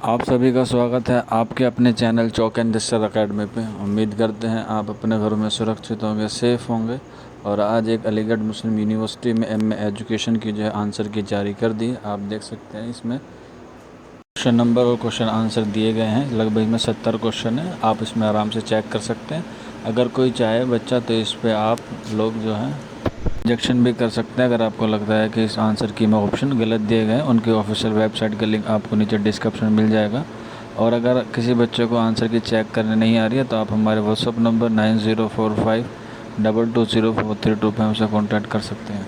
आप सभी का स्वागत है आपके अपने channel chalk and Juster academy पे। उम्मीद करते हैं आप अपने घरों में सुरक्षित होंगे, सेफ़ होंगे। और आज एक अलीगढ़ मुस्लिम यूनिवर्सिटी में एमए एजुकेशन की जो है आंसर की जारी कर दी। आप देख सकते हैं इसमें क्वेश्चन नंबर और क्वेश्चन आंसर दिए गए हैं। लगभग इसमें 70 क्वेश्चन है। आप इसमें आराम से चेक कर सकते हैं। अगर कोई चाहे बच्चा तो इस पर आप लोग जो है रिजेक्शन भी कर सकते हैं। अगर आपको लगता है कि इस आंसर की में ऑप्शन गलत दिए गए हैं, उनकी ऑफिशियल वेबसाइट का लिंक आपको नीचे डिस्क्रिप्शन में मिल जाएगा। और अगर किसी बच्चे को आंसर की चेक करने नहीं आ रही है तो आप हमारे व्हाट्सअप नंबर 9045220432 पे हमसे कॉन्टैक्ट कर सकते हैं।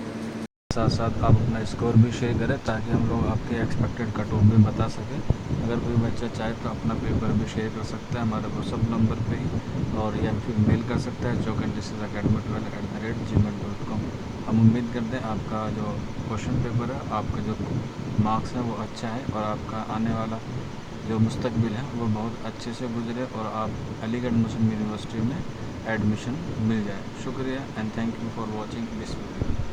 साथ साथ आप अपना स्कोर भी शेयर करें ताकि हम लोग आपके एक्सपेक्टेड कट ऑफ भी बता सकें। अगर कोई बच्चा चाहे तो अपना पेपर भी शेयर कर सकता है हमारे व्हाट्सअप नंबर पे ही, और या फिर मेल कर सकता है chokandacademy12@gmail.com। हम उम्मीद करते हैं आपका जो क्वेश्चन पेपर है, आपका जो मार्क्स है वो अच्छा है और आपका आने वाला जो मुस्तकबिल है वो बहुत अच्छे से गुजरे और आप अलीगढ़ मुस्लिम यूनिवर्सिटी में एडमिशन मिल जाए। शुक्रिया and thank you for watching this video.